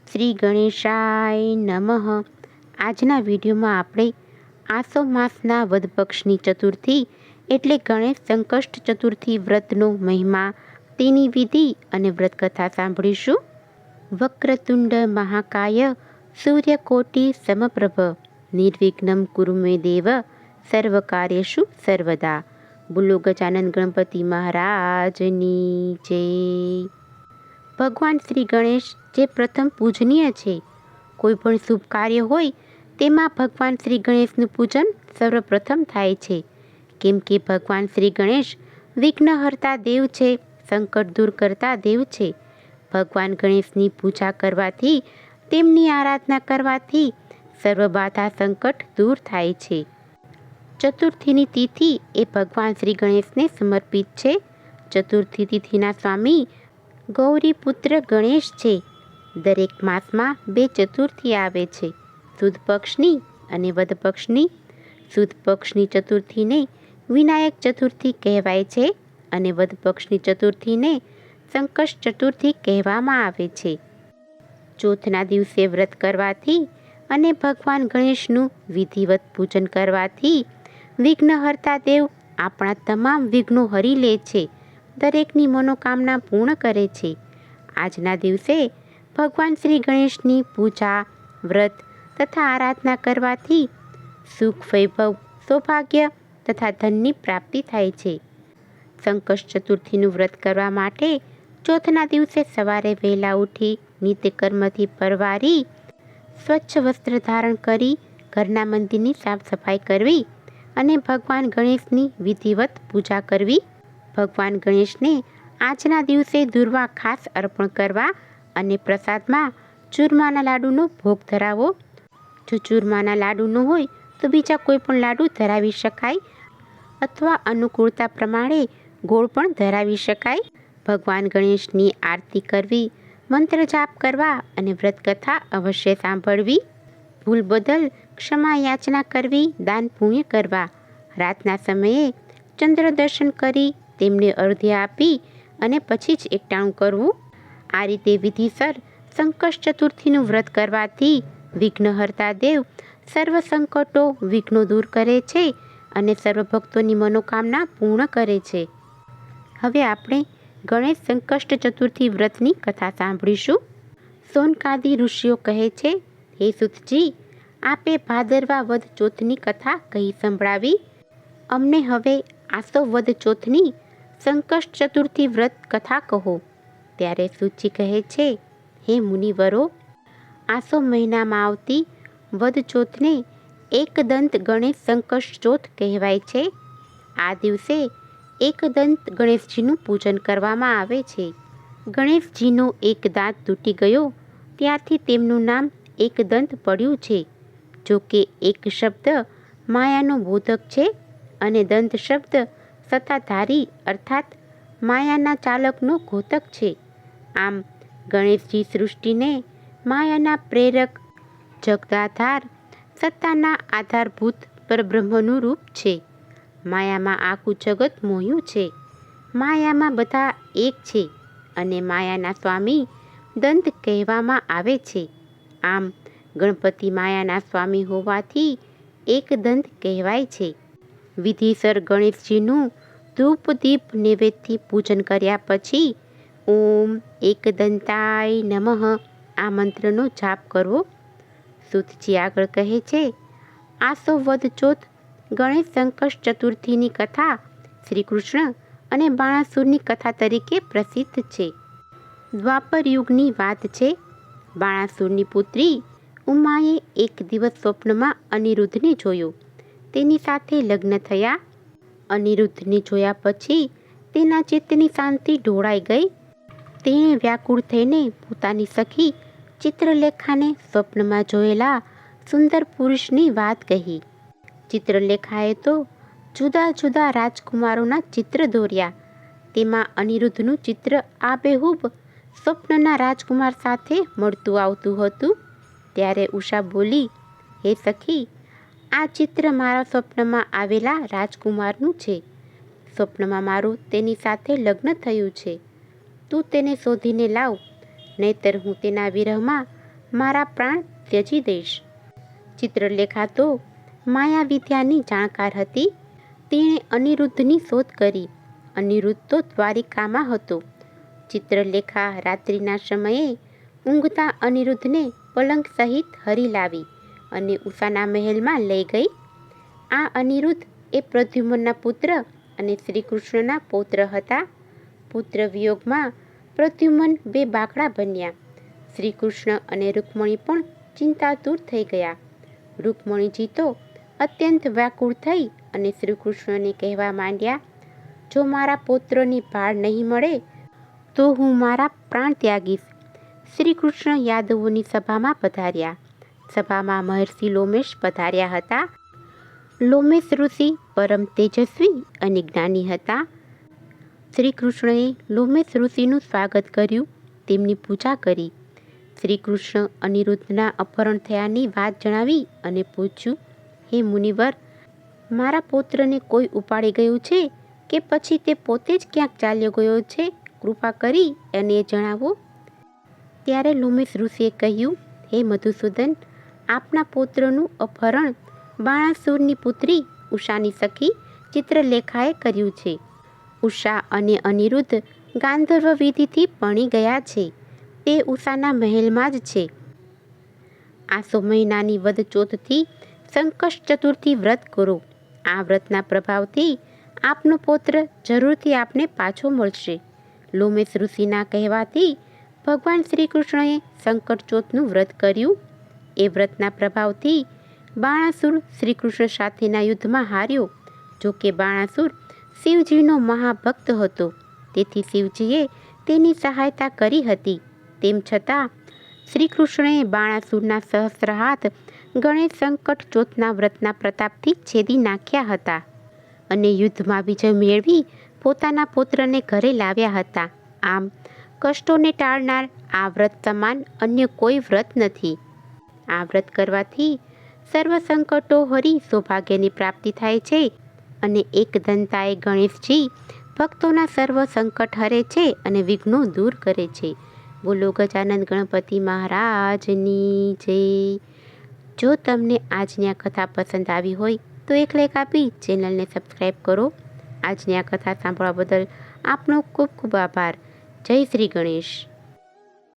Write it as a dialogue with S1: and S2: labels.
S1: શ્રી ગણેશાય નમઃ. આજના વિડીયોમાં આપણે આસો માસના વદ પક્ષની ચતુર્થી એટલે ગણેશ સંકષ્ટ ચતુર્થી વ્રતનો મહિમા, તેની વિધિ અને વ્રતકથા સાંભળીશું. વક્રતુંડ મહાકાય સૂર્યકોટિ સમપ્રભ નિર્વિઘ્નમ કુરુ મે દેવ સર્વકાર્યેષુ સર્વદા. બોલો ગજાનન ગણપતિ મહારાજની જય. ભગવાન શ્રી ગણેશ જે પ્રથમ પૂજનીય છે. કોઈ પણ શુભ કાર્ય હોય તેમાં ભગવાન શ્રી ગણેશનું પૂજન સર્વપ્રથમ થાય છે, કેમ કે ભગવાન શ્રી ગણેશ વિઘ્નહર્તા દેવ છે, સંકટ દૂર કરતા દેવ છે. ભગવાન ગણેશની પૂજા કરવાથી, તેમની આરાધના કરવાથી સર્વ બાધા સંકટ દૂર થાય છે. ચતુર્થીની તિથિ એ ભગવાન શ્રી ગણેશને સમર્પિત છે. ચતુર્થી તિથિના સ્વામી ગૌરીપુત્ર ગણેશ છે. દરેક માસમાં 2 ચતુર્થી આવે છે, સુદ પક્ષની અને વદ પક્ષની. સુદ પક્ષની ચતુર્થીને વિનાયક ચતુર્થી કહેવાય છે અને વદ પક્ષની ચતુર્થીને સંકષ્ટ ચતુર્થી કહેવામાં આવે છે. ચોથના દિવસે વ્રત કરવાથી અને ભગવાન ગણેશનું વિધિવત પૂજન કરવાથી વિઘ્નહર્તા દેવ આપણા તમામ વિઘ્નો હરી લે છે, દરેકની મનોકામના પૂર્ણ કરે છે. આજના દિવસે ભગવાન શ્રી ગણેશની પૂજા, વ્રત તથા આરાધના કરવાથી સુખ, વૈભવ, સૌભાગ્ય તથા ધનની પ્રાપ્તિ થાય છે. સંકષ્ટ ચતુર્થીનું વ્રત કરવા માટે ચોથના દિવસે સવારે વહેલા ઉઠી નિત્યકર્મથી પરવારી સ્વચ્છ વસ્ત્ર ધારણ કરી ઘરના મંદિરની સાફ સફાઈ કરવી અને ભગવાન ગણેશની વિધિવત પૂજા કરવી. ભગવાન ગણેશને આજના દિવસે દૂર્વા ખાસ અર્પણ કરવા અને પ્રસાદમાં ચૂરમાના લાડુનો ભોગ ધરાવો. જો ચૂરમાના લાડુ ન હોય તો બીજા કોઈ પણ લાડુ ધરાવી શકાય અથવા અનુકૂળતા પ્રમાણે ગોળ પણ ધરાવી શકાય. ભગવાન ગણેશની આરતી કરવી, મંત્ર જાપ કરવા અને વ્રતકથા અવશ્ય સાંભળવી. ભૂલ બદલ ક્ષમા યાચના કરવી, દાન પુણ્ય કરવા. રાતના સમયે ચંદ્ર દર્શન કરી તેમને અર્ધ્ય આપી અને પછી જ એકટાણું કરવું. આ રીતે વિધિસર સંકષ્ટ ચતુર્થીનું વ્રત કરવાથી વિઘ્નહર્તા દેવ સર્વ સંકટો, વિઘ્નો દૂર કરે છે અને સર્વ ભક્તોની મનોકામના પૂર્ણ કરે છે. હવે આપણે ગણેશ સંકષ્ટ ચતુર્થી વ્રતની કથા સાંભળીશું. સોનકાદી ઋષિઓ કહે છે, હે સુતજી, આપે ભાદરવા વદ ચોથની કથા કહી સંભળાવી. અમને હવે આસો વદ ચોથની સંકષ્ટ ચતુર્થી વ્રત કથા કહો. ત્યારે સૂતજી કહે છે, હે મુનિવરો, આસો મહિનામાં આવતી વદ ચોથને એકદંત ગણેશ સંકષ્ટ ચોથ કહેવાય છે. આ દિવસે એકદંત ગણેશજીનું પૂજન કરવામાં આવે છે. ગણેશજીનો એક દાંત તૂટી ગયો ત્યારથી તેમનું નામ એકદંત પડ્યું છે. જો કે એક શબ્દ માયાનો બોધક છે અને દંત શબ્દ સત્તાધારી અર્થાત માયાના ચાલકનો ઘોતક છે. આમ ગણેશજી સૃષ્ટિને માયાના પ્રેરક, જગદાધાર, સત્તાના આધારભૂત પરબ્રહ્મનું રૂપ છે. માયામાં આખું જગત મોહ્યું છે. માયામાં બધા એક છે અને માયાના સ્વામી દંત કહેવામાં આવે છે. આમ ગણપતિ માયાના સ્વામી હોવાથી એકદંત કહેવાય છે. વિધિસર ગણેશજીનું ધૂપ દીપ નૈવેદ્યથી પૂજન કર્યા પછી ઓમ એકદંતાય નમઃ આ મંત્રનો જાપ કરવો. સુતજી આગળ કહે છે, આસો વદ ચોથ ગણેશ સંકષ્ટ ચતુર્થીની કથા શ્રી કૃષ્ણ અને બાણાસુરની કથા તરીકે પ્રસિદ્ધ છે. દ્વાપર યુગની વાત છે. બાણાસુરની પુત્રી ઉમાએ એક દિવસ સ્વપ્નમાં અનિરુદ્ધને જોયો. તેની સાથે લગ્ન થયા. અનિરુદ્ધને જોયા પછી તેના ચિત્તની શાંતિ ઢોળાઈ ગઈ. તેણે વ્યાકુળ થઈને પોતાની સખી ચિત્રલેખાને સ્વપ્નમાં જોયેલા સુંદર પુરુષની વાત કહી. ચિત્રલેખાએ તો જુદા જુદા રાજકુમારોના ચિત્ર દોર્યા. તેમાં અનિરુદ્ધનું ચિત્ર આબેહૂબ સ્વપ્નના રાજકુમાર સાથે મળતું આવતું હતું. ત્યારે ઉષા બોલી, હે સખી, આ ચિત્ર મારા સ્વપ્નમાં આવેલા રાજકુમારનું છે. સ્વપ્નમાં મારું તેની સાથે લગ્ન થયું છે. તું તેને શોધીને લાવ, નહીતર હું તેના વિરહમાં મારા પ્રાણ ત્યજી દઈશ. ચિત્રલેખા તો માયાવિદ્યાની જાણકાર હતી. તેણે અનિરુદ્ધની શોધ કરી. અનિરુદ્ધ તો દ્વારિકામાં હતો. ચિત્રલેખા રાત્રિના સમયે ઊંઘતા અનિરુદ્ધને પલંગ સહિત હરી લાવી અને ઉષાના મહેલમાં લઈ ગઈ. આ અનિરુદ્ધ એ પ્રદ્યુમ્નના પુત્ર અને શ્રીકૃષ્ણના પૌત્ર હતા. પુત્ર વિયોગમાં પ્રદ્યુમ્ન બે બાકડા બન્યા. શ્રીકૃષ્ણ અને રૂકમણી પણ ચિંતાતુર થઈ ગયા. રૂકમણીજી તો અત્યંત વ્યાકુળ થઈ અને શ્રીકૃષ્ણને કહેવા માંડ્યા, જો મારા પૌત્રની ભાળ નહીં મળે તો હું મારા પ્રાણ ત્યાગીશ. શ્રીકૃષ્ણ યાદવોની સભામાં પધાર્યા. સભામાં મહર્ષિ લોમેશ પધાર્યા હતા. લોમેશ ઋષિ પરમ તેજસ્વી અને જ્ઞાની હતા. શ્રીકૃષ્ણએ લોમેશ ઋષિનું સ્વાગત કર્યું, તેમની પૂજા કરી. શ્રીકૃષ્ણ અનિરુદ્ધના અપહરણ થયાની વાત જણાવી અને પૂછ્યું, હે મુનિવર, મારા પૌત્રને કોઈ ઉપાડી ગયું છે કે પછી તે પોતે જ ક્યાંક ચાલ્યો ગયો છે? કૃપા કરી અને એ જણાવો. ત્યારે લોમેશ ઋષિએ કહ્યું, હે મધુસૂદન, આપના પૌત્રનું અપહરણ બાણાસુરની પુત્રી ઉષાની સખી ચિત્રલેખાએ કર્યું છે. ઉષા અને અનિરુદ્ધ ગાંધર્વ વિધિથી પરણી ગયા છે. તે ઉષાના મહેલમાં જ છે. આસો મહિનાની વદ ચોથથી સંકષ્ટ ચતુર્થી વ્રત કરો. આ વ્રતના પ્રભાવથી આપનો પૌત્ર જરૂરથી આપને પાછો મળશે. લોમેશ ઋષિના કહેવાથી ભગવાન શ્રીકૃષ્ણએ સંકટ ચોથનું વ્રત કર્યું. એ વ્રતના પ્રભાવથી બાણાસુર શ્રીકૃષ્ણ સાથેના યુદ્ધમાં હાર્યો. જો કે બાણાસુર શિવજીનો મહાભક્ત હતો, તેથી શિવજીએ તેની સહાયતા કરી હતી. તેમ છતાં શ્રીકૃષ્ણએ બાણાસુરના સહસ્ત્ર હાથ ગણેશ સંકટ ચોથના વ્રતના પ્રતાપથી છેદી નાખ્યા હતા અને યુદ્ધમાં વિજય મેળવી પોતાના પુત્રને ઘરે લાવ્યા હતા. આમ કષ્ટોને ટાળનાર આ વ્રત સમાન અન્ય કોઈ વ્રત નથી. આ વ્રત કરવાથી સર્વ સંકટો હરી સૌભાગ્યની પ્રાપ્તિ થાય છે અને એકદંતાએ ગણેશજી ભક્તોના સર્વ સંકટ હરે છે અને વિઘ્નો દૂર કરે છે. બોલો ગજાનંદ ગણપતિ મહારાજની જય. જો તમને આજની આ કથા પસંદ આવી હોય તો એક લાઈક આપી ચેનલને સબસ્ક્રાઈબ કરો. આજની આ કથા સાંભળવા બદલ આપનો ખૂબ ખૂબ આભાર. જય શ્રી ગણેશ.